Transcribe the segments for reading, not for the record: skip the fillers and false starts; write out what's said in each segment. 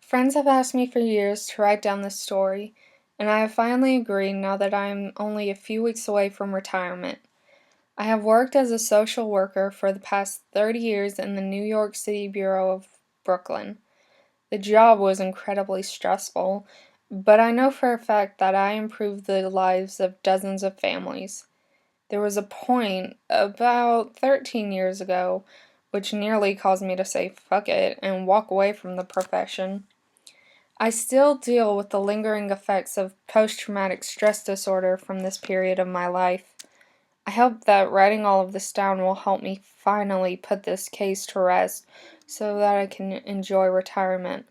Friends have asked me for years to write down this story, and I have finally agreed now that I am only a few weeks away from retirement. I have worked as a social worker for the past 30 years in the New York City Bureau of Brooklyn. The job was incredibly stressful, but I know for a fact that I improved the lives of dozens of families. There was a point, about 13 years ago, which nearly caused me to say fuck it and walk away from the profession. I still deal with the lingering effects of post-traumatic stress disorder from this period of my life. I hope that writing all of this down will help me finally put this case to rest so that I can enjoy retirement.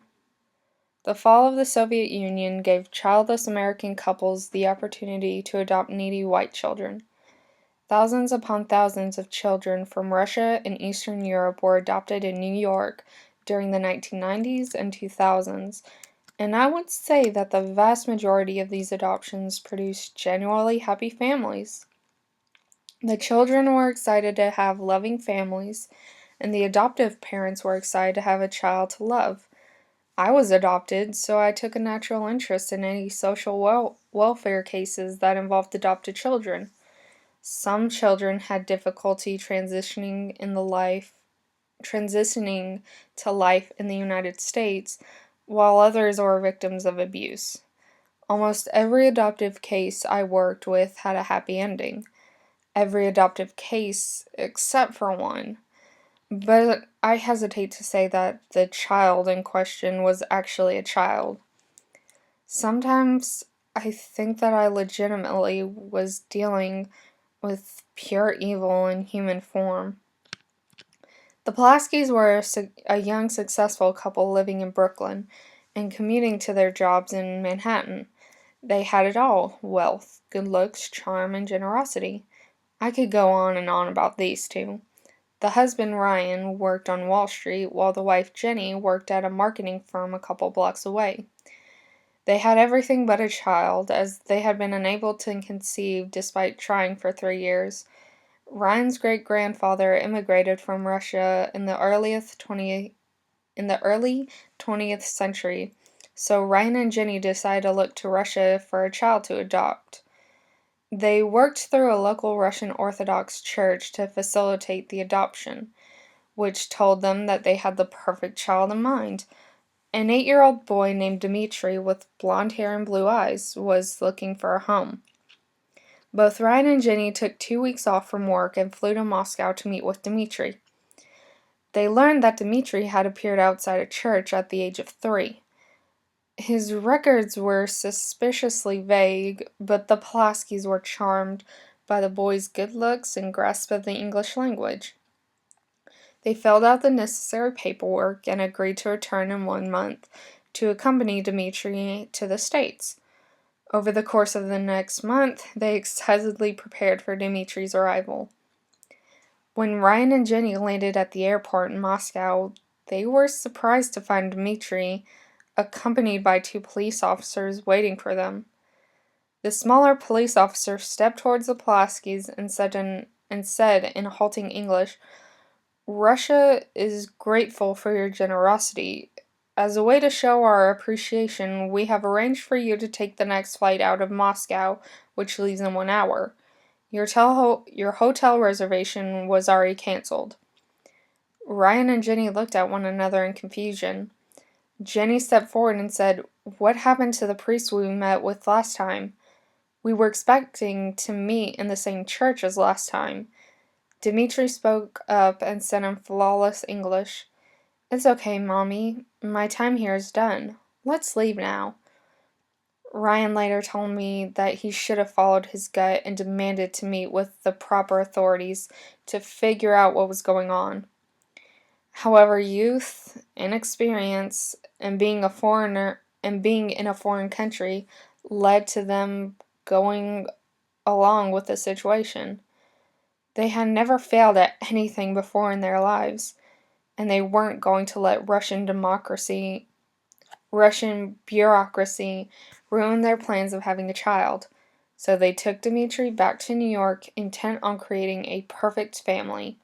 The fall of the Soviet Union gave childless American couples the opportunity to adopt needy white children. Thousands upon thousands of children from Russia and Eastern Europe were adopted in New York during the 1990s and 2000s, and I would say that the vast majority of these adoptions produced genuinely happy families. The children were excited to have loving families, and the adoptive parents were excited to have a child to love. I was adopted, so I took a natural interest in any social welfare cases that involved adopted children. Some children had difficulty transitioning to life in the United States, while others were victims of abuse. Almost every adoptive case I worked with had a happy ending. Every adoptive case except for one. But I hesitate to say that the child in question was actually a child. Sometimes I think that I legitimately was dealing with pure evil in human form. The Pulaskis were a young, successful couple living in Brooklyn and commuting to their jobs in Manhattan. They had it all: wealth, good looks, charm, and generosity. I could go on and on about these two. The husband, Ryan, worked on Wall Street, while the wife, Jenny, worked at a marketing firm a couple blocks away. They had everything but a child, as they had been unable to conceive despite trying for 3 years. Ryan's great-grandfather immigrated from Russia in the early 20th century, so Ryan and Jenny decided to look to Russia for a child to adopt. They worked through a local Russian Orthodox church to facilitate the adoption, which told them that they had the perfect child in mind. An 8-year-old boy named Dmitri with blonde hair and blue eyes was looking for a home. Both Ryan and Jenny took 2 weeks off from work and flew to Moscow to meet with Dmitri. They learned that Dmitri had appeared outside a church at the age of 3. His records were suspiciously vague, but the Pulaskis were charmed by the boy's good looks and grasp of the English language. They filled out the necessary paperwork and agreed to return in 1 month to accompany Dmitri to the States. Over the course of the next month, they excitedly prepared for Dmitri's arrival. When Ryan and Jenny landed at the airport in Moscow, they were surprised to find Dmitri accompanied by 2 police officers waiting for them. The smaller police officer stepped towards the Pulaskis and said in halting English, "Russia is grateful for your generosity. As a way to show our appreciation, we have arranged for you to take the next flight out of Moscow, which leaves in 1 hour. Your hotel reservation was already cancelled." Ryan and Jenny looked at one another in confusion. Jenny stepped forward and said, "What happened to the priest we met with last time? We were expecting to meet in the same church as last time." Dmitri spoke up and said in flawless English, "It's okay, Mommy. My time here is done. Let's leave now." Ryan later told me that he should have followed his gut and demanded to meet with the proper authorities to figure out what was going on. However, youth, inexperience, and being in a foreign country led to them going along with the situation. They had never failed at anything before in their lives, and they weren't going to let Russian bureaucracy ruin their plans of having a child. So they took Dmitri back to New York, intent on creating a perfect family.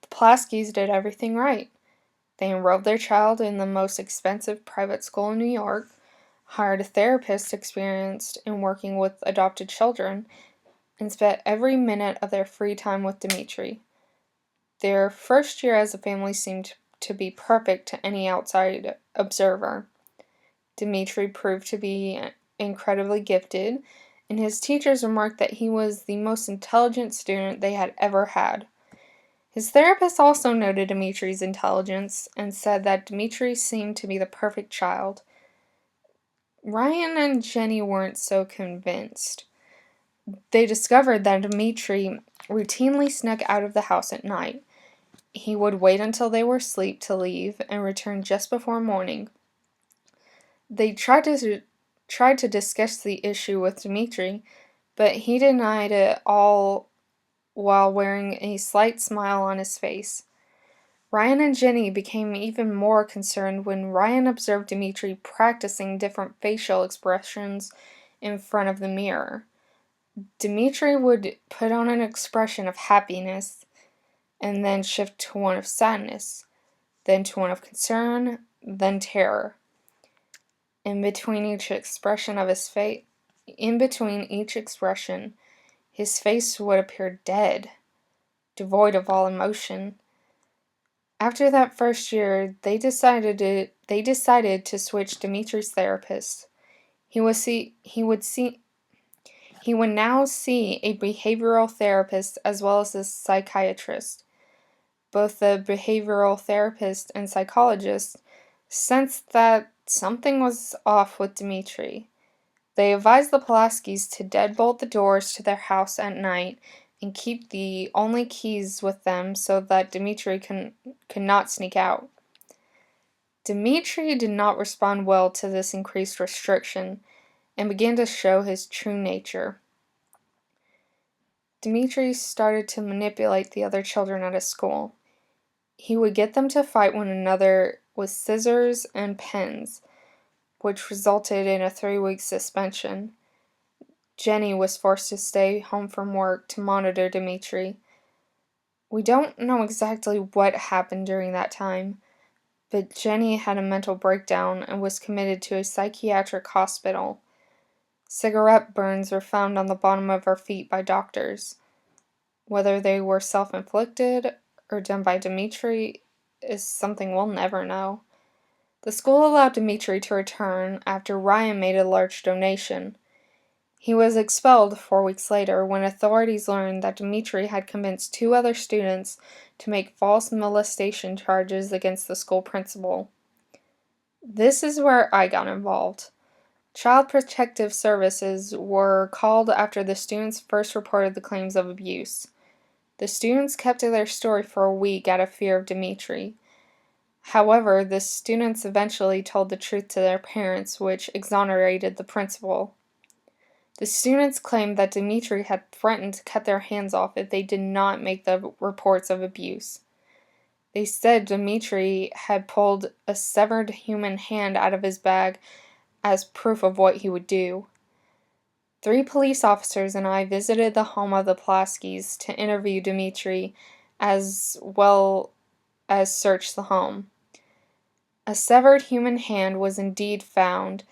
The Pulaskis did everything right. They enrolled their child in the most expensive private school in New York, hired a therapist experienced in working with adopted children, and spent every minute of their free time with Dmitri. Their first year as a family seemed to be perfect to any outside observer. Dmitri proved to be incredibly gifted, and his teachers remarked that he was the most intelligent student they had ever had. His therapist also noted Dmitri's intelligence and said that Dmitri seemed to be the perfect child. Ryan and Jenny weren't so convinced. They discovered that Dmitri routinely snuck out of the house at night. He would wait until they were asleep to leave and return just before morning. They tried to discuss the issue with Dmitri, but he denied it all while wearing a slight smile on his face. Ryan and Jenny became even more concerned when Ryan observed Dmitri practicing different facial expressions in front of the mirror. Dmitri would put on an expression of happiness and then shift to one of sadness, then to one of concern, then terror. In between each expression, his face would appear dead, devoid of all emotion. After that first year, they decided to switch Dimitri's therapist. He would now see a behavioral therapist as well as a psychiatrist. Both the behavioral therapist and psychologist sensed that something was off with Dmitri. They advised the Pulaskis to deadbolt the doors to their house at night and keep the only keys with them so that Dmitri could not sneak out. Dmitri did not respond well to this increased restriction and began to show his true nature. Dmitri started to manipulate the other children at his school. He would get them to fight one another with scissors and pens, which resulted in a 3-week suspension. Jenny was forced to stay home from work to monitor Dmitri. We don't know exactly what happened during that time, but Jenny had a mental breakdown and was committed to a psychiatric hospital. Cigarette burns were found on the bottom of her feet by doctors. Whether they were self-inflicted or done by Dmitri is something we'll never know. The school allowed Dmitri to return after Ryan made a large donation. He was expelled 4 weeks later when authorities learned that Dmitri had convinced 2 other students to make false molestation charges against the school principal. This is where I got involved. Child Protective Services were called after the students first reported the claims of abuse. The students kept to their story for a week out of fear of Dmitri. However, the students eventually told the truth to their parents, which exonerated the principal. The students claimed that Dmitri had threatened to cut their hands off if they did not make the reports of abuse. They said Dmitri had pulled a severed human hand out of his bag as proof of what he would do. 3 police officers and I visited the home of the Pulaskis to interview Dmitri as well as search the home. A severed human hand was indeed found,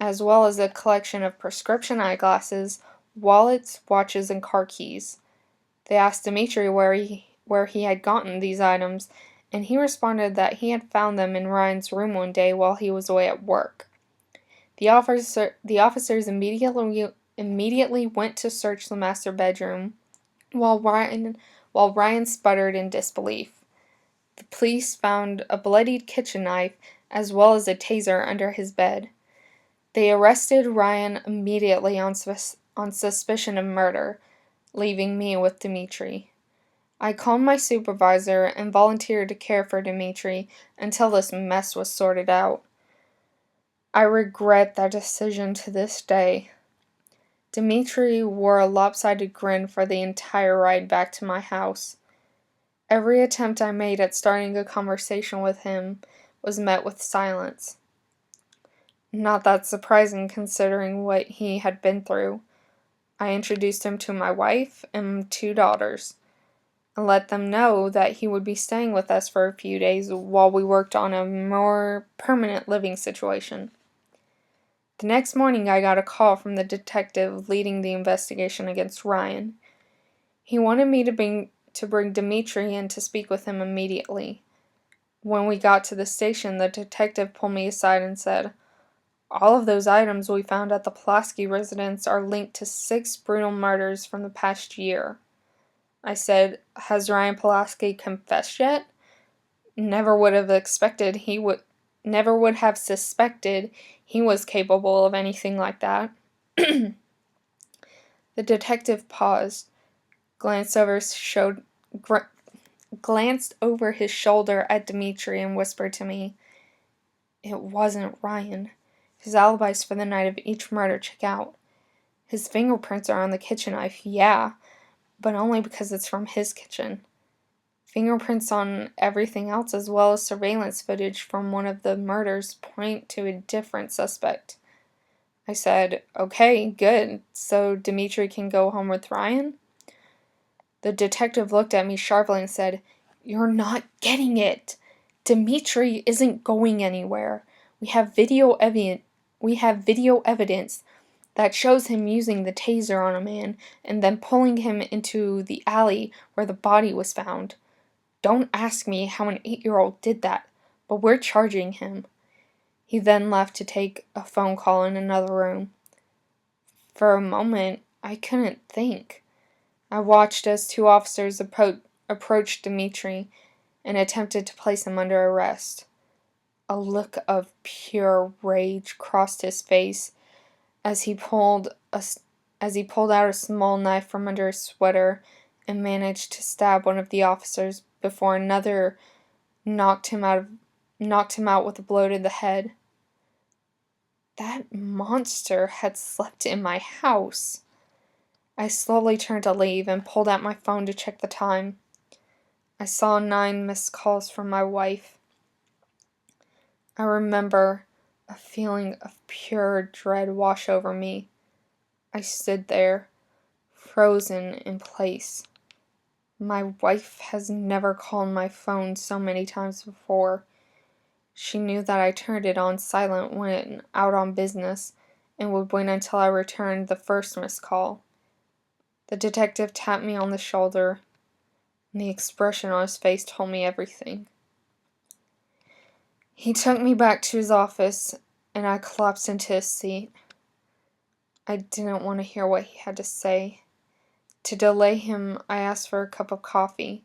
as well as a collection of prescription eyeglasses, wallets, watches, and car keys. They asked Dmitri where he had gotten these items, and he responded that he had found them in Ryan's room one day while he was away at work. The officers immediately went to search the master bedroom, while Ryan sputtered in disbelief. The police found a bloodied kitchen knife as well as a taser under his bed. They arrested Ryan immediately on suspicion of murder, leaving me with Dmitri. I called my supervisor and volunteered to care for Dmitri until this mess was sorted out. I regret that decision to this day. Dmitri wore a lopsided grin for the entire ride back to my house. Every attempt I made at starting a conversation with him was met with silence. Not that surprising considering what he had been through. I introduced him to my wife and 2 daughters. and let them know that he would be staying with us for a few days while we worked on a more permanent living situation. The next morning, I got a call from the detective leading the investigation against Ryan. He wanted me to bring Dimitri in to speak with him immediately. When we got to the station, the detective pulled me aside and said, "All of those items we found at the Pulaski residence are linked to 6 brutal murders from the past year." I said, "Has Ryan Pulaski confessed yet?" Never would have suspected he was capable of anything like that. The detective paused, glanced over his shoulder at Dimitri and whispered to me, "It wasn't Ryan. His alibis for the night of each murder check out. His fingerprints are on the kitchen knife, yeah, but only because it's from his kitchen. Fingerprints on everything else, as well as surveillance footage from one of the murders, point to a different suspect." I said, "Okay, good. So Dimitri can go home with Ryan?" The detective looked at me sharply and said, "You're not getting it. Dimitri isn't going anywhere. We have video evidence that shows him using the taser on a man and then pulling him into the alley where the body was found. Don't ask me how an 8-year-old did that, but we're charging him." He then left to take a phone call in another room. For a moment, I couldn't think. I watched as 2 officers approached Dimitri and attempted to place him under arrest. A look of pure rage crossed his face as he pulled out a small knife from under his sweater and managed to stab one of the officers before another knocked him out with a blow to the head. That monster had slept in my house. I slowly turned to leave and pulled out my phone to check the time. I saw 9 missed calls from my wife. I remember a feeling of pure dread wash over me. I stood there, frozen in place. My wife has never called my phone so many times before. She knew that I turned it on silent when out on business and would wait until I returned the first missed call. The detective tapped me on the shoulder, and the expression on his face told me everything. He took me back to his office, and I collapsed into his seat. I didn't want to hear what he had to say. To delay him, I asked for a cup of coffee.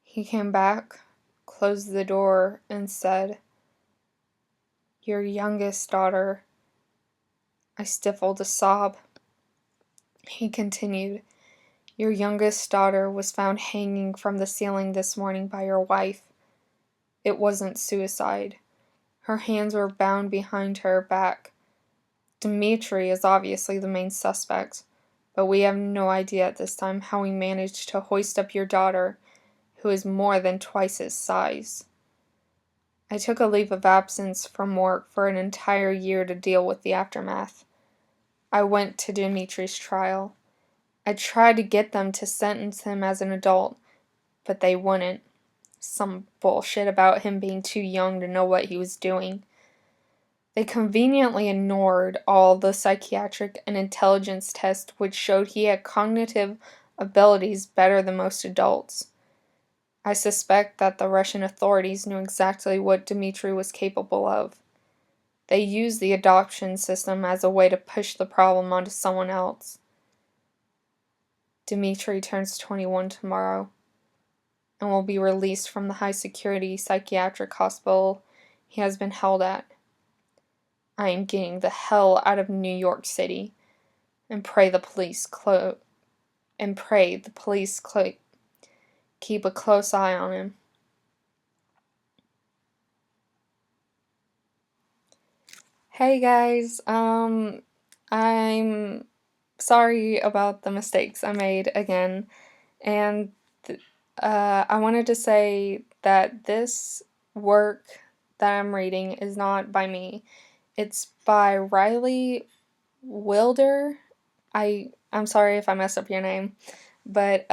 He came back, closed the door, and said, "Your youngest daughter." I stifled a sob. He continued, "Your youngest daughter was found hanging from the ceiling this morning by your wife. It wasn't suicide. Her hands were bound behind her back. Dimitri is obviously the main suspect, but we have no idea at this time how he managed to hoist up your daughter, who is more than twice his size." I took a leave of absence from work for an entire year to deal with the aftermath. I went to Dimitri's trial. I tried to get them to sentence him as an adult, but they wouldn't. Some bullshit about him being too young to know what he was doing. They conveniently ignored all the psychiatric and intelligence tests which showed he had cognitive abilities better than most adults. I suspect that the Russian authorities knew exactly what Dimitri was capable of. They used the adoption system as a way to push the problem onto someone else. Dimitri turns 21 tomorrow and will be released from the high-security psychiatric hospital he has been held at. I am getting the hell out of New York City and pray the police keep a close eye on him. Hey guys, I'm sorry about the mistakes I made again, and I wanted to say that this work that I'm reading is not by me. It's by Riley Wilder. I'm sorry if I messed up your name, but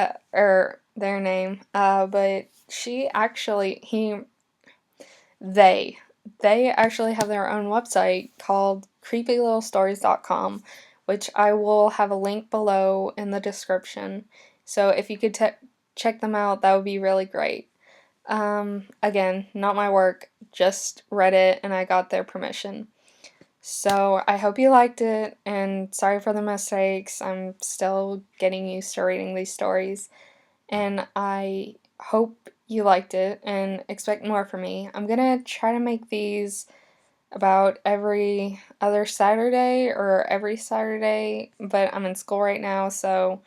their name, but she actually, they, they actually have their own website called creepylittlestorys.com, which I will have a link below in the description. So if you could check them out, that would be really great. Again, not my work, just read it and I got their permission. So I hope you liked it, and sorry for the mistakes. I'm still getting used to reading these stories, and I hope you liked it and expect more from me. I'm gonna try to make these about every other Saturday or every Saturday, but I'm in school right now, so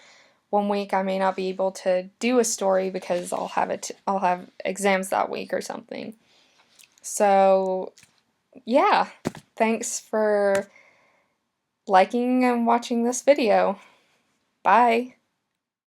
one week I may not be able to do a story because I'll have exams that week or something. So, yeah. Thanks for liking and watching this video. Bye!